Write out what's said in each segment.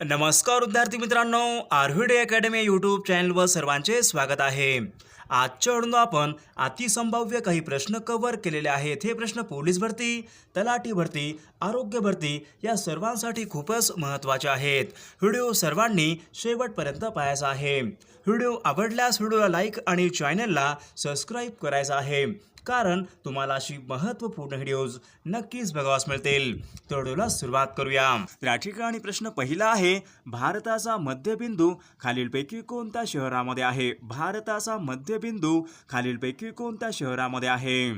नमस्कार विद्यार्थी मित्रांनो, आर्व्हिडे अकॅडमी यूट्यूब चॅनलवर सर्वांचे स्वागत आहे. आजच्या व्हिडिओ आपण अतिसंभाव्य काही प्रश्न कव्हर केलेले आहेत. हे प्रश्न पोलीस भरती, तलाठी भरती, आरोग्य भरती या सर्वांसाठी खूपच महत्त्वाचे आहेत. व्हिडिओ सर्वांनी शेवटपर्यंत पाहायचा आहे. व्हिडिओ आवडल्यास व्हिडिओला लाईक आणि चॅनलला सबस्क्राईब करायचं आहे, कारण तुम्हाला अशी महत्त्वपूर्ण व्हिडिओज नक्कीच बघावास मिळतील. तर व्हिडिओला सुरुवात करूया. या ठिकाणी प्रश्न पहिला आहे, भारताचा मध्यबिंदू खालीलपैकी कोणत्या शहरामध्ये आहे? भारताचा मध्यबिंदू खालीलपैकी कोणत्या शहरामध्ये आहे?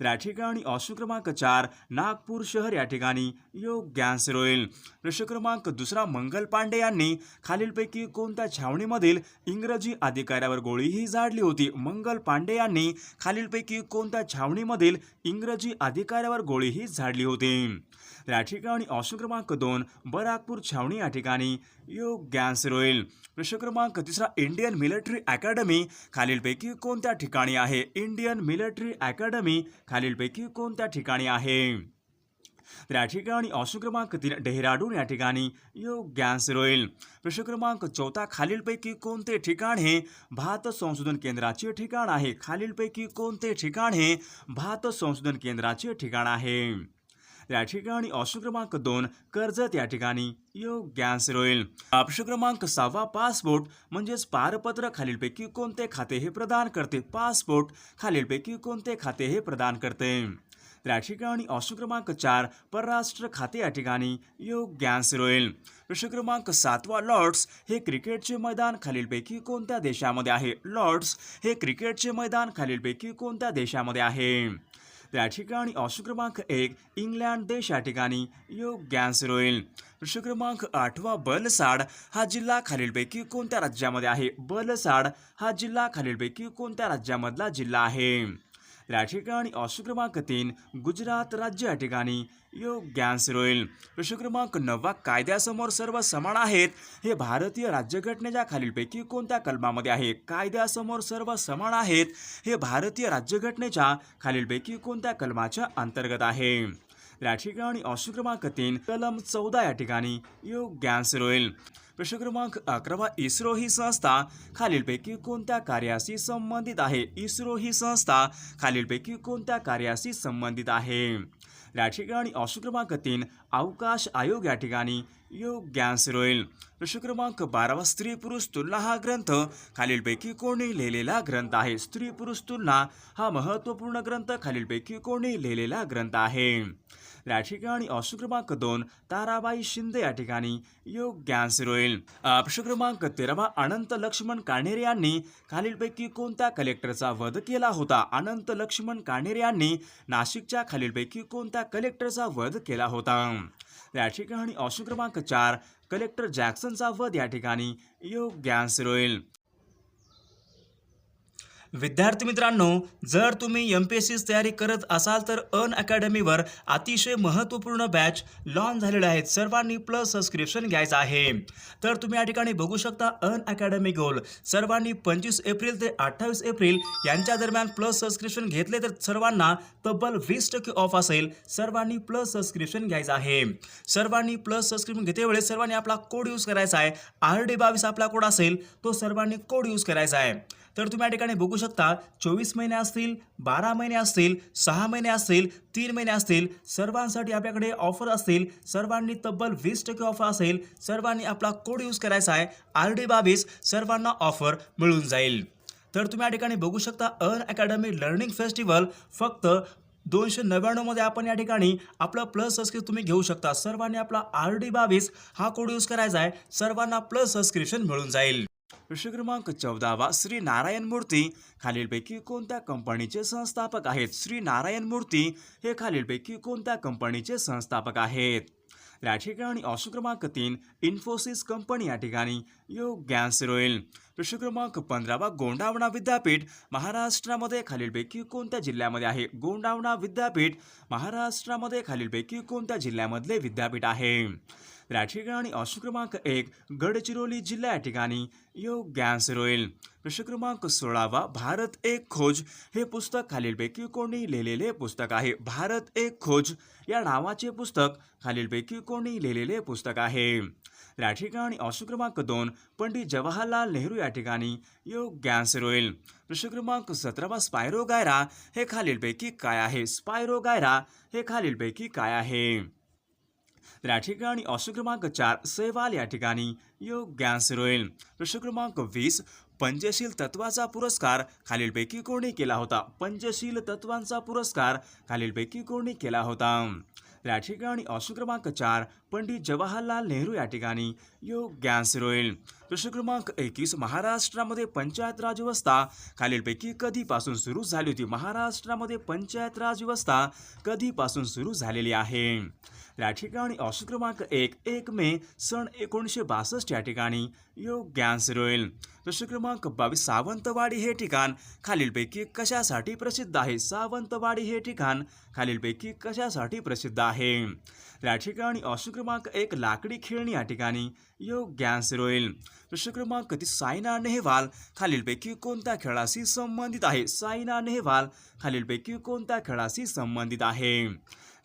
या ठिकाणी ऑप्शन क्रमांक 4 नागपूर शहर या ठिकाणी योग्य आन्सर होईल. प्रश्न क्रमांक दुसरा, मंगल पांडे यांनी खालीलपैकी कोणत्या छावणीमधील इंग्रजी अधिकाऱ्यावर गोळीही झाडली होती? मंगल पांडे यांनी खालीलपैकी कोणत्या छावणीमधील इंग्रजी अधिकाऱ्यावर गोळीही झाडली होती? या ठिकाणी ऑप्शन क्रमांक 2 बराकपूर छावणी या ठिकाणी योग्य आन्सर होईल. प्रश्न क्रमांक तिसरा, इंडियन मिलिटरी अकॅडमी खालीलपैकी कोणत्या ठिकाणी आहे? इंडियन मिलिटरी अकॅडमी खालीलपैकी कोणत्या ठिकाणी आहे? या ठिकाणी ऑप्शन क्रमांक 3 डेहराडून या ठिकाणी योग्य आन्सर होईल. प्रश्न क्रमांक 4 खालीलपैकी कोणते ठिकाण हे भात संशोधन केंद्राचे ठिकाण आहे? खालीलपैकी कोणते ठिकाण हे भात संशोधन केंद्राचे ठिकाण आहे? या ठिकाणी ऑप्शन क्रमांक 2 कर्जत या ठिकाणी योग्य आन्सर होईल. प्रश्न क्रमांक 6 पासपोर्ट म्हणजेच पारपत्र खालीलपैकी कोणते खाते हे प्रदान करते? पासपोर्ट खालीलपैकी कोणते खाते हे प्रदान करते? या ठिकाणी ऑप्शन क्रमांक 4 परराष्ट्र खाते या ठिकाणी योग्य आन्सर होईल. प्रश्न क्रमांक 7 लॉर्ड्स हे क्रिकेटचे मैदान खालीलपैकी कोणत्या देशामध्ये आहे? लॉर्ड्स हे क्रिकेटचे मैदान खालीलपैकी कोणत्या देशामध्ये आहे? या ठिकाणी ऑप्शन क्रमांक 1 इंग्लंड देश या ठिकाणी योग्य आन्सर होईल. प्रश्न क्रमांक 8 बलसाड हा जिल्हा खालीलपैकी कोणत्या राज्यामध्ये आहे? बलसाड हा जिल्हा खालीलपैकी कोणत्या राज्यामधला जिल्हा आहे? या ठिकाणी ऑप्शन क्रमांक 3 गुजरात राज्य या ठिकाणी योग्य आन्सर होईल. प्रश्न क्रमांक 9 कायद्यासमोर सर्व समान आहेत हे भारतीय राज्यघटनेच्या खालीलपैकी कोणत्या कलमामध्ये आहे? कायद्यासमोर सर्व समान आहेत हे भारतीय राज्यघटनेच्या खालीलपैकी कोणत्या कलमाच्या अंतर्गत आहे? या ठिकाणी ऑप्शन क्रमांक 3 कलम 14 या ठिकाणी योग्य आन्सर होईल. प्रश्न क्रमांक 11 इस्रो ही संस्था खालीलपैकी कोणत्या कार्याशी संबंधित आहे? इस्रो ही संस्था खालीलपैकी कोणत्या कार्याशी संबंधित आहे? या ठिकाणी ऑप्शन क्रमांक 3 अवकाश आयोग या ठिकाणी योग्य आन्सर होईल. प्रश्न क्रमांक 12 स्त्री पुरुष तुलना हा ग्रंथ खालीलपैकी कोणी लिहिलेला ग्रंथ आहे? स्त्री पुरुष तुलना हा महत्त्वपूर्ण ग्रंथ खालीलपैकी कोणी लिहिलेला ग्रंथ आहे? या ठिकाणी ऑप्शन क्रमांक 2 ताराबाई शिंदे या ठिकाणी योग्य आन्सर होईल. प्रश्न क्रमांक 13 अनंत लक्ष्मण काणेरे यांनी खालीलपैकी कोणत्या कलेक्टरचा वध केला होता? अनंत लक्ष्मण काणेरे यांनी नाशिकच्या खालीलपैकी कोणत्या कलेक्टरचा वध केला होता? या ठिकाणी ऑप्शन क्रमांक 4 कलेक्टर जॅक्सनचा वध या ठिकाणी योग्य आन्सर होईल. विद्यार्थी मित्रांनो, जर तुम्ही MPSC तयारी करत असाल तर अन अकॅडमीवर अतिशय महत्त्वपूर्ण बॅच लॉन्च झालेले आहेत. सर्वांनी प्लस सबस्क्रिप्शन घ्यायचं आहे. तर तुम्ही या ठिकाणी बघू शकता अन अकॅडमी गोल सर्वांनी 25 एप्रिल ते 28 एप्रिल यांच्या दरम्यान प्लस सबस्क्रिप्शन घेतले तर सर्वांना तब्बल 20% ऑफ असेल. सर्वांनी प्लस सबस्क्रिप्शन घ्यायचं आहे. सर्वांनी प्लस सबस्क्रिप्शन घेते वेळेस सर्वांनी आपला कोड यूज करायचा आहे. RD22 आपला कोड असेल तो सर्वांनी कोड यूज करायचा आहे. तर तुम्ही या ठिकाणी बघू शकता 24 महिने असतील, 12 महिने असतील, 6 महिने असतील, 3 महिने असतील, सर्वांसाठी आपल्याकडे ऑफर असतील. सर्वांनी तब्बल 20% ऑफर असेल. सर्वांनी आपला कोड यूज करायचा आहे. RD22 सर्वांना ऑफर मिळून जाईल. तर तुम्ही या ठिकाणी बघू शकता अन अकॅडमी लर्निंग फेस्टिवल फक्त 299 मध्ये आपण या ठिकाणी आपला प्लस सबस्क्रिप्शन तुम्ही घेऊ शकता. सर्वांनी आपला RD22 हा कोड यूज करायचा आहे. सर्वांना प्लस सबस्क्रिप्शन मिळून जाईल. प्रश्न क्रमांक 14 श्री नारायण मूर्ती खालीलपैकी कोणत्या कंपनीचे संस्थापक आहेत? श्री नारायण मूर्ती हे खालीलपैकी कोणत्या कंपनीचे संस्थापक आहेत? या ठिकाणी ऑप्शन क्रमांक 3 इन्फोसिस कंपनी या ठिकाणी योग्य आन्सर होईल. प्रश्न क्रमांक 15 गोंडावणा विद्यापीठ महाराष्ट्रामध्ये खालीलपैकी कोणत्या जिल्ह्यामध्ये आहे? गोंडावणा विद्यापीठ महाराष्ट्रामध्ये खालीलपैकी कोणत्या जिल्ह्यामधले विद्यापीठ आहे? या ठिकाणी ऑप्शन क्रमांक 1 गडचिरोली जिल्हा या ठिकाणी योग्य आन्सर होईल. प्रश्न क्रमांक 16 भारत एक खोज हे पुस्तक खालीलपैकी कोणी लिहिलेले पुस्तक आहे? भारत एक खोज या नावाचे पुस्तक खालीलपैकी कोणी लिहिलेले पुस्तक आहे? या ठिकाणी ऑप्शन क्रमांक 2 पंडित जवाहरलाल नेहरू या ठिकाणी योग्य आन्सर होईल. प्रश्न क्रमांक 17 स्पायरो गायरा हे खालीलपैकी काय आहे? स्पायरो गायरा हे खालीलपैकी काय आहे? या ठिकाणी ऑप्शन क्रमांक 4 सहवाल या ठिकाणी योग्य आन्सर होईल. प्रश्न क्रमांक 20 पंचशील तत्वाचा पुरस्कार खालीलपैकी कोणी केला होता? पंचशील तत्वांचा पुरस्कार खालीलपैकी कोणी केला होता? या ठिकाणी ऑप्शन क्रमांक 4 पंडित जवाहरलाल नेहरू या ठिकाणी योग्य आन्सर होईल. प्रश्न क्रमांक 21 महाराष्ट्रामध्ये पंचायत राज व्यवस्था खालीलपैकी कधीपासून सुरू झाली होती? महाराष्ट्रामध्ये पंचायत राज व्यवस्था कधीपासून सुरू झालेली आहे? या ठिकाणी ऑप्शन क्रमांक 1 मे सन 1962 या ठिकाणी योग्य आन्सर होईल. प्रश्न क्रमांक 22 सावंतवाडी हे ठिकाण खालीलपैकी कशासाठी प्रसिद्ध आहे? सावंतवाडी हे ठिकाण खालीलपैकी कशासाठी प्रसिद्ध आहे? या ठिकाणी ऑप्शन क्रमांक 1 लाकडी खेळणी या ठिकाणी योग्य आन्सर होईल. प्रश्न क्रमांक 30 सायना नेहवाल खालीलपैकी कोणत्या खेळाशी संबंधित आहे? सायना नेहवाल खालीलपैकी कोणत्या खेळाशी संबंधित आहे?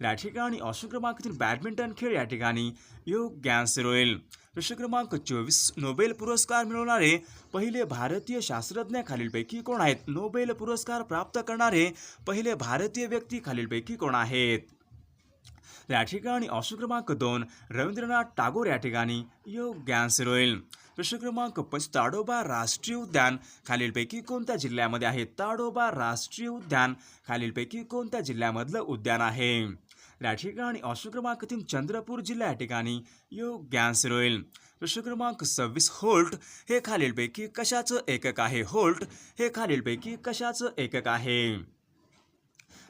या ठिकाणी ऑप्शन क्रमांक 3 बॅडमिंटन खेळ या ठिकाणी योग्य आन्सर होईल. प्रश्न क्रमांक 24 नोबेल पुरस्कार मिळवणारे पहिले भारतीय शास्त्रज्ञ खालीलपैकी कोण आहेत? नोबेल पुरस्कार प्राप्त करणारे पहिले भारतीय व्यक्ती खालीलपैकी कोण आहेत? या ठिकाणी ऑप्शन क्रमांक 2 रवींद्रनाथ टागोर या ठिकाणी योग्य आन्सर होईल. प्रश्न क्रमांक 5 ताडोबा राष्ट्रीय उद्यान खालीलपैकी कोणत्या जिल्ह्यामध्ये आहे? ताडोबा राष्ट्रीय उद्यान खालीलपैकी कोणत्या जिल्ह्यामधलं उद्यान आहे? या ठिकाणी ऑप्शन क्रमांक 3 चंद्रपूर जिल्हा या ठिकाणी योग्य आन्सर होईल. प्रश्न क्रमांक 26 होल्ट हे खालीलपैकी कशाचं एकक आहे? होल्ट हे खालीलपैकी कशाचं एकक आहे?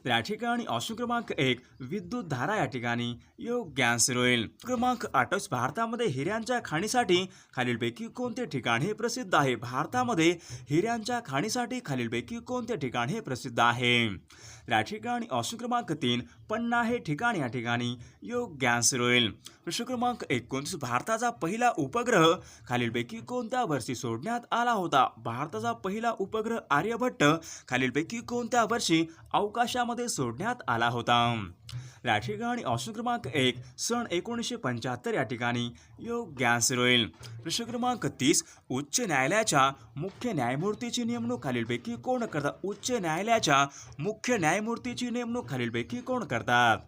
या ठिकाणी ऑप्शन क्रमांक 1 विद्युत धारा या ठिकाणी योग्य आन्सर होईल. क्रमांक 28 भारतामध्ये हिऱ्यांच्या खाणीसाठी खालीलपैकी कोणते ठिकाण हे प्रसिद्ध आहे? भारतामध्ये हिऱ्यांच्या खाणीसाठी खालीलपैकी कोणते ठिकाण हे प्रसिद्ध आहे? या ठिकाणी ऑप्शन क्रमांक 3 पन्ना हे ठिकाण या ठिकाणी योग्य आन्सर होईल. प्रश्न क्रमांक 29 भारताचा पहिला उपग्रह खालीलपैकी कोणत्या वर्षी सोडण्यात आला होता? भारताचा पहिला उपग्रह आर्यभट्ट खालीलपैकी कोणत्या वर्षी अवकाशामध्ये सोडण्यात आला होता? या ठिकाणी ऑप्शन क्रमांक 1 सन 1975 या ठिकाणी योग्य आन्सर होईल. प्रश्न क्रमांक 30 उच्च न्यायालयाच्या मुख्य न्यायमूर्तीची नेमणूक खालीलपैकी कोण करतात? उच्च न्यायालयाच्या मुख्य न्यायमूर्तीची नेमणूक खालीलपैकी कोण करतात?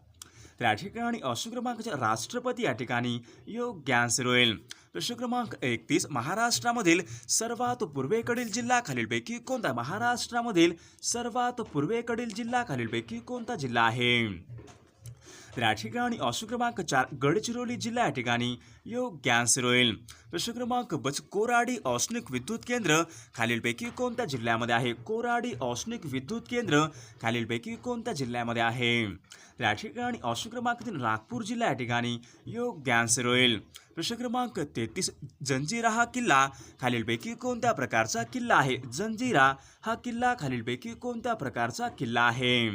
या ठिकाणी ऑप्शन क्रमांक 4 राष्ट्रपती या ठिकाणी योग्य आन्सर होईल. प्रश्न क्रमांक 31 महाराष्ट्रामधील सर्वात पूर्वेकडील जिल्हा खालीलपैकी कोणता? महाराष्ट्रामधील सर्वात पूर्वेकडील जिल्हा खालीलपैकी कोणता जिल्हा आहे? या ठिकाणी ऑप्शन क्रमांक 4 गडचिरोली जिल्हा या ठिकाणी योग्य आन्सर होईल. प्रश्न क्रमांक 5 कोराडी औष्णिक विद्युत केंद्र खालीलपैकी कोणत्या जिल्ह्यामध्ये आहे? कोराडी औष्णिक विद्युत केंद्र खालीलपैकी कोणत्या जिल्ह्यामध्ये आहे? या ठिकाणी ऑप्शन क्रमांक 3 नागपूर जिल्हा या ठिकाणी योग्य आन्सर होईल. प्रश्न क्रमांक 33 जंजिरा हा किल्ला खालीलपैकी कोणत्या प्रकारचा किल्ला आहे? जंजिरा हा किल्ला खालीलपैकी कोणत्या प्रकारचा किल्ला आहे?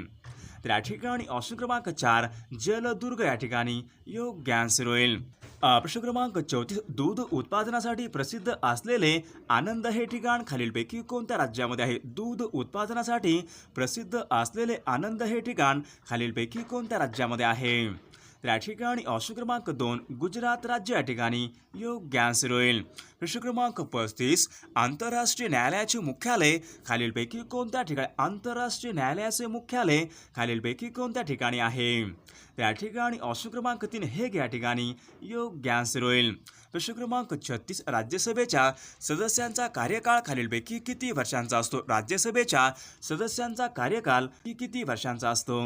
या ठिकाणी ऑप्शन क्रमांक 4 जलदुर्ग या ठिकाणी योग्य आन्सर होईल. प्रश्न क्रमांक 34 दूध उत्पादनासाठी प्रसिद्ध असलेले आनंद हे ठिकाण खालीलपैकी कोणत्या राज्यामध्ये आहे? दूध उत्पादनासाठी प्रसिद्ध असलेले आनंद हे ठिकाण खालीलपैकी कोणत्या राज्यामध्ये आहे? या ठिकाणी ऑप्शन क्रमांक 2 गुजरात राज्य या ठिकाणी योग्य आन्सर होईल. प्रश्न क्रमांक 35 आंतरराष्ट्रीय न्यायालयाचे मुख्यालय खालीलपैकी कोणत्या ठिकाणी? आंतरराष्ट्रीय न्यायालयाचे मुख्यालय खालीलपैकी कोणत्या ठिकाणी आहे? या ठिकाणी ऑप्शन क्रमांक 3 हेग या ठिकाणी योग्य आन्सर होईल. प्रश्न क्रमांक 36 राज्यसभेच्या सदस्यांचा कार्यकाळ खालीलपैकी किती वर्षांचा असतो? राज्यसभेच्या सदस्यांचा कार्यकाल किती वर्षांचा असतो?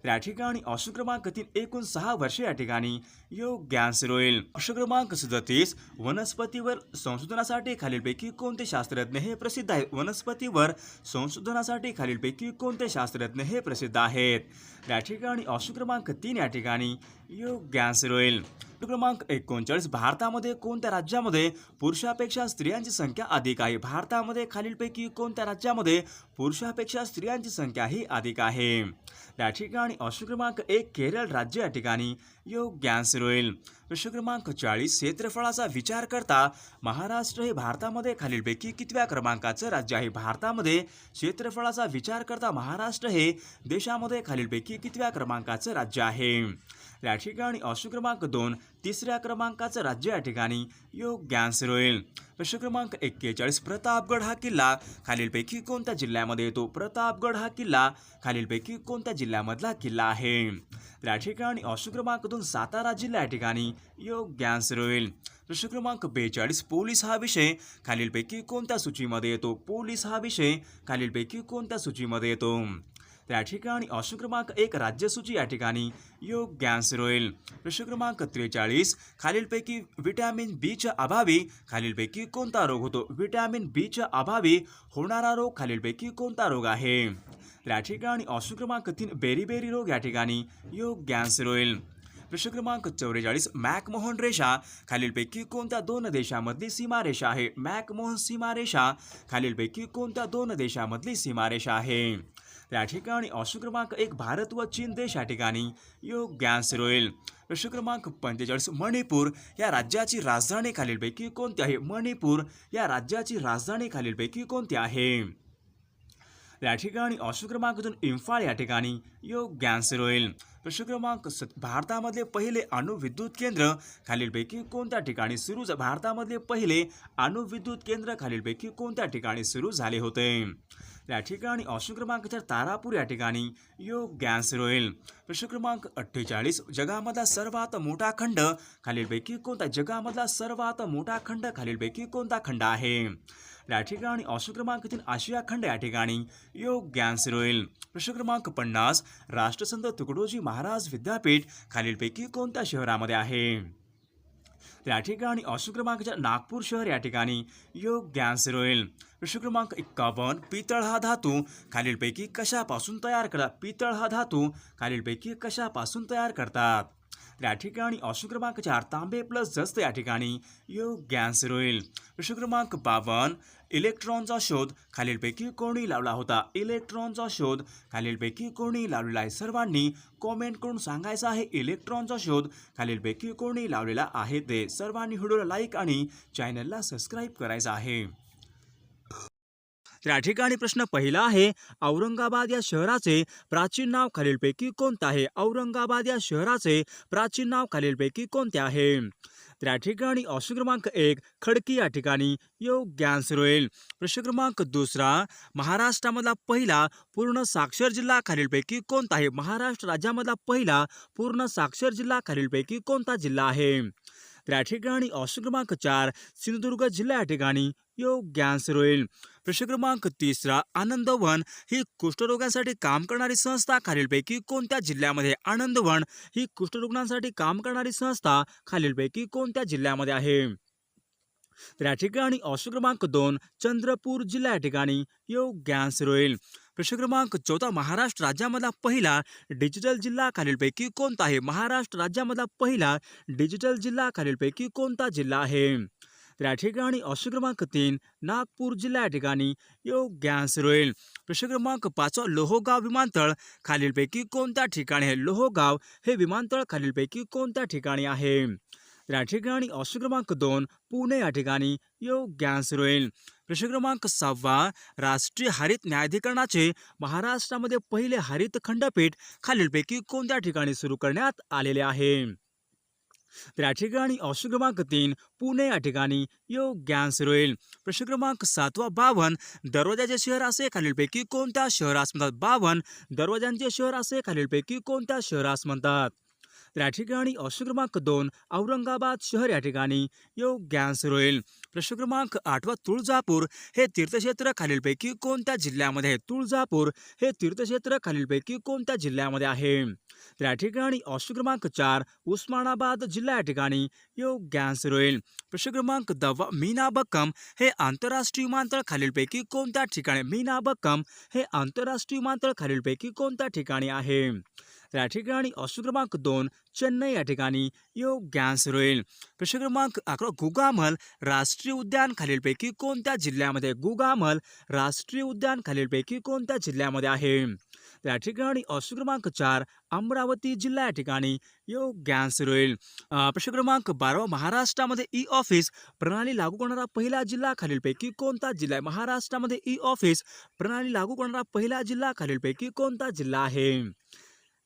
या ठिकाणी ऑप्शन क्रमांक 3 एकूण 6 वर्षे या ठिकाणी योग्य आन्सर होईल. प्रश्न क्रमांक 37 वनस्पतीवर संशोधनासाठी खालीलपैकी कोणते शास्त्रज्ञ हे प्रसिद्ध आहेत? वनस्पतीवर संशोधनासाठी खालीलपैकी कोणते शास्त्रज्ञ हे प्रसिद्ध आहेत? या ठिकाणी ऑप्शन क्रमांक 3 या ठिकाणी योग्य आन्सर होईल. क्रमांक 39 भारतामध्ये कोणत्या राज्यामध्ये पुरुषापेक्षा स्त्रियांची संख्या अधिक आहे? भारतामध्ये खालीलपैकी कोणत्या राज्यामध्ये पुरुषापेक्षा स्त्रियांची संख्या ही अधिक आहे? या ठिकाणी ऑप्शन क्रमांक 1 केरळ राज्य या ठिकाणी योग्य आन्सर होईल. प्रश्न क्रमांक 40 क्षेत्रफळाचा विचार करता महाराष्ट्र हे भारतामध्ये खालीलपैकी कितव्या क्रमांकाचं राज्य आहे? भारतामध्ये क्षेत्रफळाचा विचार करता महाराष्ट्र हे देशामध्ये खालीलपैकी कितव्या क्रमांकाचं राज्य आहे? या ठिकाणी ऑप्शन क्रमांक 2 तिसऱ्या क्रमांकाचं राज्य या ठिकाणी योग्य आन्सर होईल. प्रश्न क्रमांक 41 प्रतापगड हा किल्ला खालीलपैकी कोणत्या जिल्ह्यामध्ये येतो? प्रतापगड हा किल्ला खालीलपैकी कोणत्या जिल्ह्यामधला किल्ला आहे? या ठिकाणी ऑप्शन क्रमांक 2 सातारा जिल्हा या ठिकाणी योग्य आन्सर होईल. प्रश्न क्रमांक 42 पोलीस हा विषय खालीलपैकी कोणत्या सूचीमध्ये येतो? पोलीस हा विषय खालीलपैकी कोणत्या सूचीमध्ये येतो? त्या ठिकाणी ऑप्शन क्रमांक 1 राज्यसूची या ठिकाणी योग्य आन्सर होईल. प्रश्न क्रमांक 43 खालीलपैकी व्हिटॅमिन बी च्या अभावी खालीलपैकी कोणता रोग होतो? व्हिटॅमिन बी च्या अभावी होणारा रोग खालीलपैकी कोणता रोग आहे? त्या ठिकाणी ऑप्शन क्रमांक 3 बेरीबेरी रोग या ठिकाणी योग्य आन्सर होईल. प्रश्न क्रमांक 44 मॅकमोहन रेषा खालीलपैकी कोणत्या 2 देशामधली सीमारेषा आहे? मॅकमोहन सीमारेषा खालीलपैकी कोणत्या 2 देशामधली सीमारेषा आहे? त्या ठिकाणी ऑप्शन क्रमांक 1 भारत व चीन देश या ठिकाणी योग्य आन्सर होईल. प्रश्न क्रमांक 45 मणिपूर या राज्याची राजधानी खालीलपैकी कोणती आहे? मणिपूर या राज्याची राजधानी खालीलपैकी कोणती आहे? या ठिकाणी ऑप्शन क्रमांक 2 इम्फाळ या ठिकाणी योग्य आन्सर होईल. प्रश्न क्रमांक भारतामधले पहिले अणुविद्युत केंद्र खालीलपैकी कोणत्या ठिकाणी सुरू भारतामधले पहिले अणुविद्युत केंद्र खालीलपैकी कोणत्या ठिकाणी सुरू झाले होते? या ठिकाणी ऑप्शन क्रमांक 4 तारापूर या ठिकाणी योग्य आन्सर होईल. प्रश्न क्रमांक 48 जगामधला सर्वात मोठा खंड खालीलपैकी कोणता? जगामधला सर्वात मोठा खंड खालीलपैकी कोणता खंड आहे? या ठिकाणी ऑप्शन क्रमांक 3 आशिया खंड या ठिकाणी योग्य आन्सर होईल. प्रश्न क्रमांक 50 राष्ट्रसंत तुकडोजी महाराज विद्यापीठ खालीलपैकी कोणत्या शहरामध्ये आहे? या ठिकाणी ऑप्शन क्रमांक 4 नागपूर शहर या ठिकाणी योग्य आन्सर होईल. प्रश्न क्रमांक 51 पितळ हा धातू खालीलपैकी कशापासून तयार करतात? पितळ हा धातू खालीलपैकी कशापासून तयार करतात? या ठिकाणी ऑप्शन क्रमांक 4 तांबे प्लस जस्त या ठिकाणी योग्य आन्सर होईल. प्रश्न क्रमांक 52 इलेक्ट्रॉनचा शोध खालीलपैकी कोणी लावला होता? इलेक्ट्रॉनचा शोध खालीलपैकी कोणी लावलेला आहे? सर्वांनी कॉमेंट करून सांगायचं आहे इलेक्ट्रॉनचा शोध खालीलपैकी कोणी लावलेला आहे ते. सर्वांनी व्हिडिओला लाईक आणि चॅनलला सबस्क्राईब करायचं आहे. या ठिकाणी प्रश्न पहिला आहे औरंगाबाद या शहराचे प्राचीन नाव खालीलपैकी कोणते आहे? औरंगाबाद या शहराचे प्राचीन नाव खालीलपैकी कोणते आहे? त्या ठिकाणी ऑप्शन क्रमांक 1 खडकी या ठिकाणी योग्य आन्सर होईल. प्रश्न क्रमांक 2 महाराष्ट्रामधला पहिला पूर्ण साक्षर जिल्हा खालीलपैकी कोणता आहे? महाराष्ट्र राज्यामधला पहिला पूर्ण साक्षर जिल्हा खालीलपैकी कोणता जिल्हा आहे? त्या ठिकाणी ऑप्शन क्रमांक 4 सिंधुदुर्ग जिल्हा या ठिकाणी योग्य आन्सर होईल. प्रश्न क्रमांक 3 आनंदवन ही कुष्ठरोगांसाठी काम करणारी संस्था खालीलपैकी कोणत्या जिल्ह्यामध्ये? आनंदवन ही कुष्ठरुग्णांसाठी काम करणारी संस्था खालीलपैकी कोणत्या जिल्ह्यामध्ये आहे? त्या ठिकाणी ऑप्शन क्रमांक 2 चंद्रपूर जिल्हा या ठिकाणी योग्य आन्सर होईल. प्रश्न क्रमांक 4 महाराष्ट्र राज्यामधला पहिला डिजिटल जिल्हा खालीलपैकी कोणता आहे? महाराष्ट्र राज्यामधला पहिला डिजिटल जिल्हा खालीलपैकी कोणता जिल्हा आहे? त्या ठिकाणी ऑप्शन क्रमांक 3 नागपूर जिल्हा या ठिकाणी योग्य आन्सर होईल. प्रश्न क्रमांक 5 लोहगाव विमानतळ खालीलपैकी कोणत्या ठिकाणी आहे? लोहगाव हे विमानतळ खालीलपैकी कोणत्या ठिकाणी आहे? त्या ठिकाणी ऑप्शन क्रमांक 2 पुणे या ठिकाणी योग्य आन्सर होईल. प्रश्न क्रमांक 6 राष्ट्रीय हरित न्यायाधिकरणाचे महाराष्ट्रामध्ये पहिले हरित खंडपीठ खालीलपैकी कोणत्या ठिकाणी सुरू करण्यात आलेले आहे? त्या ठिकाणी ऑप्शन क्रमांक 3 पुणे या ठिकाणी योग्य आन्सर होईल. प्रश्न क्रमांक 7 52 दरवाजाचे शहर असे खालीलपैकी कोणत्या शहरास म्हणतात? 52 दरवाजांचे शहर असे खालीलपैकी कोणत्या शहरास म्हणतात? त्या ठिकाणी ऑप्शन क्रमांक 2 औरंगाबाद शहर या ठिकाणी योग्य आन्सर होईल. प्रश्न क्रमांक 8 तुळजापूर हे तीर्थक्षेत्र खालीलपैकी कोणत्या जिल्ह्यामध्ये आहे? तुळजापूर हे तीर्थक्षेत्र खालीलपैकी कोणत्या जिल्ह्यामध्ये आहे? त्या ठिकाणी ऑप्शन क्रमांक 4 उस्मानाबाद जिल्हा या ठिकाणी योग्य आन्सर होईल. प्रश्न क्रमांक 10 मीनाबक्कम हे आंतरराष्ट्रीय विमानतळ खालीलपैकी कोणत्या ठिकाणी? मीनाबक्कम हे आंतरराष्ट्रीय विमानतळ खालीलपैकी कोणत्या ठिकाणी आहे? तर या ठिकाणी ऑप्शन क्रमांक 2 चेन्नई या ठिकाणी योग्य आन्सर होईल. प्रश्न क्रमांक 11 गुगामल राष्ट्रीय उद्यान खालीलपैकी कोणत्या जिल्ह्यामध्ये गुगामल राष्ट्रीय उद्यान खालीलपैकी कोणत्या जिल्ह्यामध्ये आहे. तर या ठिकाणी ऑप्शन क्रमांक 4 अमरावती जिल्हा या ठिकाणी योग्य आन्सर होईल. प्रश्न क्रमांक 12 महाराष्ट्रामध्ये ई ऑफिस प्रणाली लागू करणारा पहिला जिल्हा खालीलपैकी कोणता जिल्हा आहे. महाराष्ट्रामध्ये ई ऑफिस प्रणाली लागू करणारा पहिला जिल्हा खालीलपैकी कोणता जिल्हा आहे.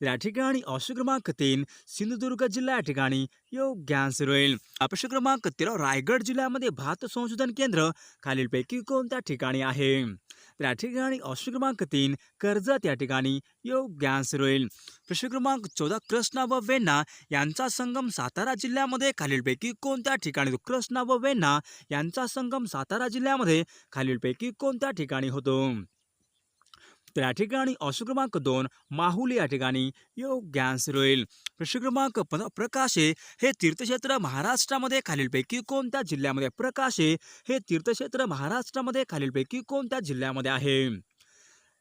या ठिकाणी ऑप्शन क्रमांक 3 सिंधुदुर्ग जिल्हा या ठिकाणी योग्य आन्सर होईल. प्रश्न क्रमांक 13 रायगड जिल्ह्यामध्ये भात संशोधन केंद्र खालीलपैकी कोणत्या ठिकाणी आहे. तर या ठिकाणी ऑप्शन क्रमांक 3 कर्जत या ठिकाणी योग्य आन्सर होईल. प्रश्न क्रमांक 14 कृष्णा व वेण्णा यांचा संगम सातारा जिल्ह्यामध्ये खालीलपैकी कोणत्या ठिकाणी होतो. कृष्णा व वेण्णा यांचा संगम सातारा जिल्ह्यामध्ये खालीलपैकी कोणत्या ठिकाणी होतो. तर या ठिकाणी ऑप्शन क्रमांक 2 माहुली या ठिकाणी योग्य आन्सर होईल. प्रश्न क्रमांक 15 प्रकाशे हे तीर्थक्षेत्र महाराष्ट्रामध्ये खालीलपैकी कोणत्या जिल्ह्यामध्ये. प्रकाशे हे तीर्थक्षेत्र महाराष्ट्रामध्ये खालीलपैकी कोणत्या जिल्ह्यामध्ये आहे.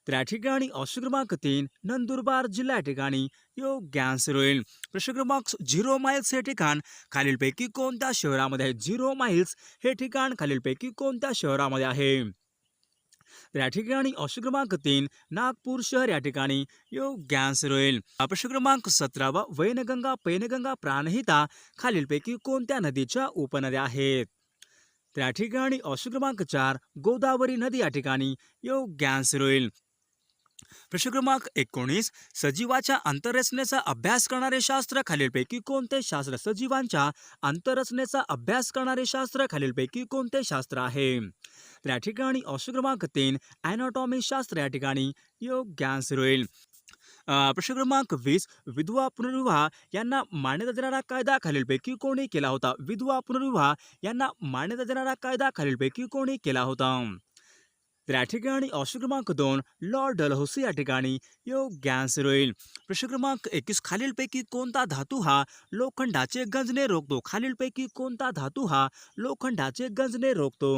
तर या ठिकाणी ऑप्शन क्रमांक 3 नंदुरबार जिल्हा या ठिकाणी योग्य आन्सर होईल. प्रश्न क्रमांक 0 माइल्स हे ठिकाण खालीलपैकी कोणत्या शहरामध्ये आहे. 0 माइल्स हे ठिकाण खालीलपैकी कोणत्या शहरामध्ये आहे. तर या ठिकाणी ऑप्शन क्रमांक 3 नागपूर शहर या ठिकाणी योग्य आन्सर होईल. प्रश्न क्रमांक 17 वैनगंगा पैनगंगा प्राणहिता खालीलपैकी कोणत्या नदीच्या उपनद्या आहेत. तर या ठिकाणी ऑप्शन क्रमांक 4 गोदावरी नदी या ठिकाणी योग्य आन्सर होईल. प्रश्न क्रमांक 19 सजीवाच्या अंतररचनेचा अभ्यास करणारे शास्त्र खालीलपैकी कोणते शास्त्र. सजीवांच्या अंतररचनेचा अभ्यास करणारे शास्त्र खालीलपैकी कोणते शास्त्र आहे. तर या ठिकाणी ऑप्शन क्रमांक 3 ॲनाटॉमी शास्त्र या ठिकाणी योग्य आन्सर होईल. प्रश्न क्रमांक 20 विधवा पुनर्विवाह यांना मान्यता देणारा कायदा खालीलपैकी कोणी केला होता. विधवा पुनर्विवाह यांना मान्यता देणारा कायदा खालीलपैकी कोणी केला होता. तर या ठिकाणी ऑप्शन क्रमांक 2 लॉर्ड डलहौसी या ठिकाणी योग्य आन्सर होईल. प्रश्न क्रमांक 21 खालीलपैकी कोणता धातू हा लोखंडाचे गंजणे रोखतो. खालीलपैकी कोणता धातू हा लोखंडाचे गंजणे रोखतो.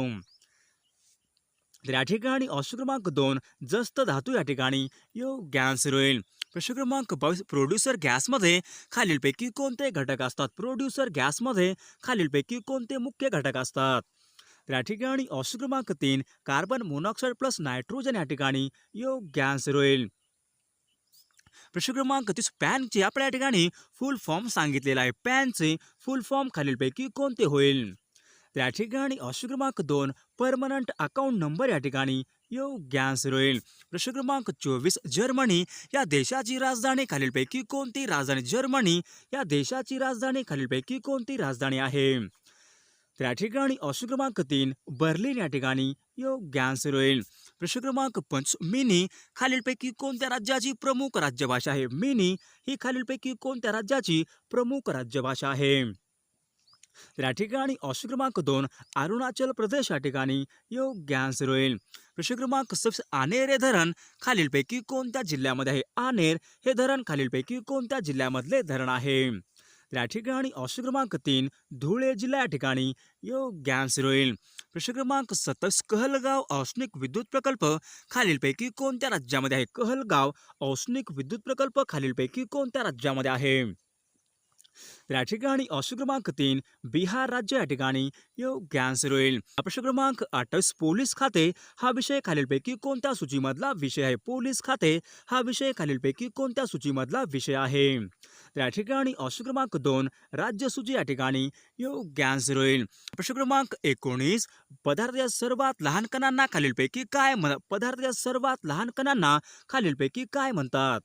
तर या ठिकाणी ऑप्शन क्रमांक 2 जस्त धातू या ठिकाणी योग्य आन्सर होईल. प्रश्न क्रमांक 22 प्रोड्युसर गॅसमध्ये खालीलपैकी कोणते घटक असतात. प्रोड्युसर गॅसमध्ये खालीलपैकी कोणते मुख्य घटक असतात. तर या ठिकाणी ऑप्शन क्रमांक 3 कार्बन मोनॉक्साईड प्लस नायट्रोजन या ठिकाणी योग्य आन्सर होईल. प्रश्न क्रमांक 30 पॅनचे आपल्या ठिकाणी फुल फॉर्म सांगितलेला आहे. पॅनचे फुल फॉर्म खालीलपैकी कोणते होईल. तर या ठिकाणी ऑप्शन क्रमांक 2 परमनंट अकाउंट नंबर या ठिकाणी योग्य आन्सर होईल. प्रश्न क्रमांक 24 जर्मनी या देशाची राजधानी खालीलपैकी कोणती राजधानी. जर्मनी या देशाची राजधानी खालीलपैकी कोणती राजधानी आहे. तर या ठिकाणी ऑप्शन क्रमांक 3 बर्लिन या ठिकाणी योग्य आन्सर होईल. प्रश्न क्रमांक 5 मिनी खालीलपैकी कोणत्या राज्याची प्रमुख राज्यभाषा आहे. मिनी ही खालीलपैकी कोणत्या राज्याची प्रमुख राज्यभाषा आहे. तर या ठिकाणी ऑप्शन क्रमांक 2 अरुणाचल प्रदेश या ठिकाणी योग्य आन्सर होईल. प्रश्न क्रमांक 6 आनेर हे धरण खालीलपैकी कोणत्या जिल्ह्यामध्ये आहे. आनेर हे धरण खालीलपैकी कोणत्या जिल्ह्यामधले धरण आहे. तर या ठिकाणी ऑप्शन क्रमांक 3 धुळे जिल्हा या ठिकाणी योग्य आन्सर होईल. प्रश्न क्रमांक 27 कहलगाव औष्णिक विद्युत प्रकल्प खालीलपैकी कोणत्या राज्यामध्ये आहे. कहलगाव औष्णिक विद्युत प्रकल्प खालीलपैकी कोणत्या राज्यामध्ये आहे. तर या ठिकाणी ऑप्शन क्रमांक 3 बिहार राज्य या ठिकाणी योग्य आन्सर होईल. प्रश्न क्रमांक 28 पोलीस खाते हा विषय खालीलपैकी कोणत्या सूचीमधला विषय आहे. पोलीस खाते हा विषय खालीलपैकी कोणत्या सूचीमधला विषय आहे. तर या ठिकाणी ऑप्शन क्रमांक 2 राज्य सूची या ठिकाणी योग्य आन्सर होईल. प्रश्न क्रमांक 19 पदार्थाच्या सर्वात लहान कणांना खालीलपैकी काय म्हणतात. पदार्थाच्या सर्वात लहान कणांना खालीलपैकी काय म्हणतात.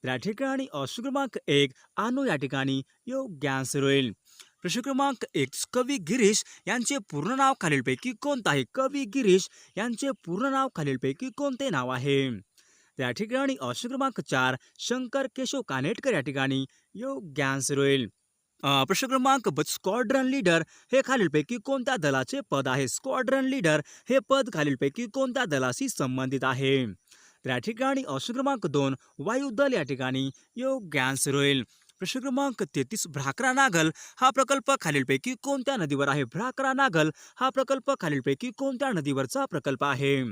तर या ठिकाणी ऑप्शन क्रमांक 1 अणू या ठिकाणी योग्य आन्सर होईल. प्रश्न क्रमांक 1 कवी गिरीश यांचे पूर्ण नाव खालीलपैकी कोणते आहे. कवी गिरीश यांचे पूर्ण नाव खालीलपैकी कोणते नाव आहे. त्या ठिकाणी ऑप्शन क्रमांक 4 शंकर केशव कानेटकर या ठिकाणी योग्य आन्सर होईल. प्रश्न क्रमांक स्क्वॉड्रन लीडर हे खालीलपैकी कोणत्या दलाचे पद आहे. स्क्वॉड्रन लीडर हे पद खालीलपैकी कोणत्या दलाशी संबंधित आहे. तर या ठिकाणी ऑप्शन क्रमांक 2 वायुदल या ठिकाणी योग्य आन्सर होईल. प्रश्न क्रमांक 33 भ्राकरा नागल हा प्रकल्प खालीलपैकी कोणत्या नदीवर आहे. भ्राकरा नागल हा प्रकल्प खालीलपैकी कोणत्या नदीवरचा प्रकल्प आहे.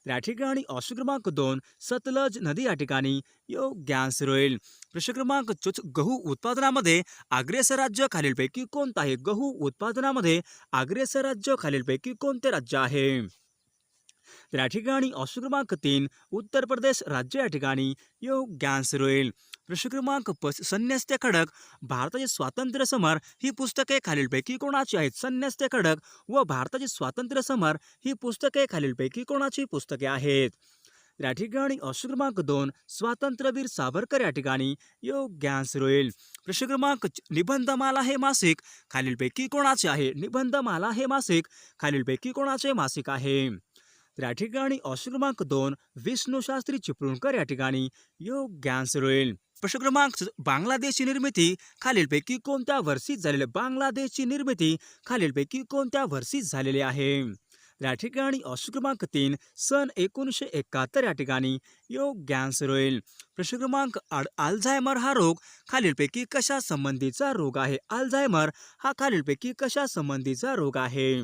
तर या ठिकाणी ऑप्शन क्रमांक 2 सतलज नदी या ठिकाणी योग्य आन्सर होईल. प्रश्न क्रमांक 24 गहू उत्पादनामध्ये अग्रेसर राज्य खालीलपैकी कोणतं आहे? गहू उत्पादनामध्ये अग्रेसर राज्य खालीलपैकी कोणते राज्य आहे? तर या ठिकाणी ऑप्शन क्रमांक 3 उत्तर प्रदेश राज्य या ठिकाणी योग्य आन्सर होईल. प्रश्न क्रमांक 5 संन्यस्त खडक भारताचे स्वातंत्र्य समर ही पुस्तके खालीलपैकी कोणाची आहेत? संन्यस्त खडक व भारताचे स्वातंत्र्य समर ही पुस्तके खालीलपैकी कोणाची पुस्तके आहेत? तर या ठिकाणी ऑप्शन क्रमांक 2 स्वातंत्र्यवीर सावरकर या ठिकाणी योग्य आन्सर होईल. प्रश्न क्रमांक निबंधमाला हे मासिक खालीलपैकी कोणाचे आहे? निबंधमाला हे मासिक खालीलपैकी कोणाचे मासिक आहे? तर या ठिकाणी ऑप्शन क्रमांक 2 विष्णू शास्त्री चिपळूणकर या ठिकाणी योग्य आन्सर होईल. प्रश्न क्रमांक बांगलादेशची निर्मिती खालीलपैकी कोणत्या वर्षी झालेली आहे? बांगलादेशची निर्मिती खालीलपैकी कोणत्या वर्षी झालेली आहे? तर या ठिकाणी ऑप्शन क्रमांक 3 सन 1971 या ठिकाणी योग्य आन्सर होईल. प्रश्न क्रमांक अल्झायमर हा रोग खालीलपैकी कशा संबंधीचा रोग आहे? अल्झायमर हा खालीलपैकी कशा संबंधीचा रोग आहे?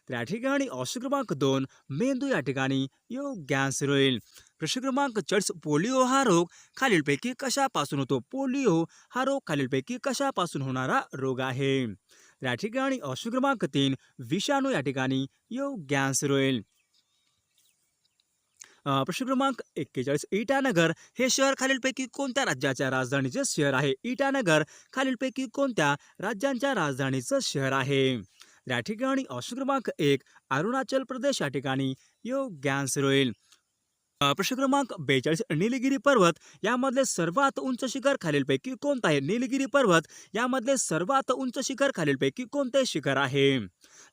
तर या ठिकाणी ऑप्शन क्रमांक 2 मेंदू या ठिकाणी योग्य आन्सर होईल. प्रश्न क्रमांक 40 पोलिओ हा रोग खालीलपैकी कशापासून होतो? पोलिओ हा रोग खालीलपैकी कशापासून होणारा रोग आहे? तर या ठिकाणी ऑप्शन क्रमांक 3 विषाणू या ठिकाणी योग्य आन्सर होईल. प्रश्न क्रमांक 41 इटानगर हे शहर खालीलपैकी कोणत्या राज्याच्या राजधानीचे शहर आहे? इटानगर खालीलपैकी कोणत्या राज्यांच्या राजधानीचं शहर आहे? या ठिकाणी ऑप्शन क्रमांक 1 अरुणाचल प्रदेश या ठिकाणी योग्य आन्सर होईल. प्रश्न क्रमांक 42 निलगिरी पर्वत यामधले सर्वात उंच शिखर खालीलपैकी कोणतं आहे? निलगिरी पर्वत यामधले सर्वात उंच शिखर खालीलपैकी कोणते शिखर आहे?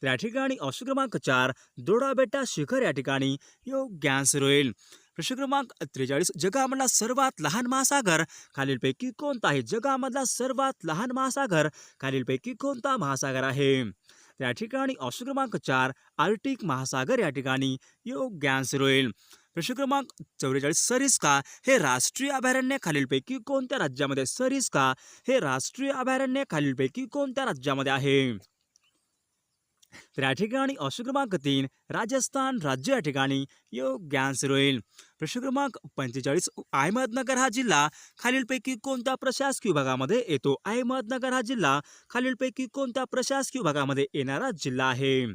या ठिकाणी ऑप्शन क्रमांक 4 दोडा बेटा शिखर या ठिकाणी योग्य आन्सर होईल. प्रश्न क्रमांक 43 जगामधला सर्वात लहान महासागर खालीलपैकी कोणता आहे? जगामधला सर्वात लहान महासागर खालीलपैकी कोणता महासागर आहे? या ठिकाणी ऑप्शन क्रमांक 4 आर्क्टिक महासागर या ठिकाणी योग्य आन्सर होईल. प्रश्न क्रमांक 44 सरिस्का हे राष्ट्रीय अभयारण्य खालीलपैकी कोणत्या राज्यामध्ये? सरिस्का हे राष्ट्रीय अभयारण्य खालीलपैकी कोणत्या राज्यामध्ये आहे? तर या ठिकाणी ऑप्शन क्रमांक 3 राजस्थान राज्य या ठिकाणी योग्य आन्सर होईल. प्रश्न क्रमांक 45 अहमदनगर हा जिल्हा खालीलपैकी कोणत्या प्रशासकीय विभागामध्ये येतो? अहमदनगर हा जिल्हा खालीलपैकी कोणत्या प्रशासकीय विभागामध्ये येणारा जिल्हा आहे?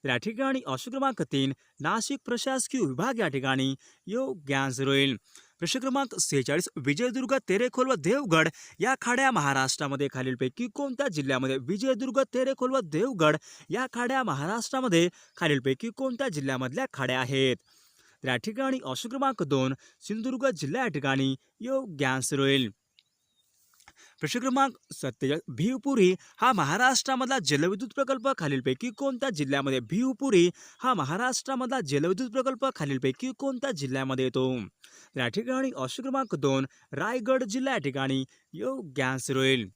तर या ठिकाणी ऑप्शन क्रमांक 3 नाशिक प्रशासकीय विभाग या ठिकाणी योग्य आन्सर होईल. प्रश्न क्रमांक 46 विजयदुर्ग तेरेखोल व देवगड या खाड्या महाराष्ट्रामध्ये खालीलपैकी कोणत्या जिल्ह्यामध्ये? विजयदुर्ग तेरेखोल व देवगड या खाड्या महाराष्ट्रामध्ये खालीलपैकी कोणत्या जिल्ह्यामधल्या खाड्या आहेत? तर या ठिकाणी ऑप्शन क्रमांक 2 सिंधुदुर्ग जिल्हा या ठिकाणी योग्य आन्सर होईल. प्रश्न क्रमांक 47 भिवपुरी हा महाराष्ट्रामधला जलविद्युत प्रकल्प खालीलपैकी कोणत्या जिल्ह्यामध्ये? भिवपुरी हा महाराष्ट्रामधला जलविद्युत प्रकल्प खालीलपैकी कोणत्या जिल्ह्यामध्ये येतो? या ठिकाणी ऑप्शन क्रमांक 2 रायगड जिल्हा या ठिकाणी योग्य आन्सर होईल.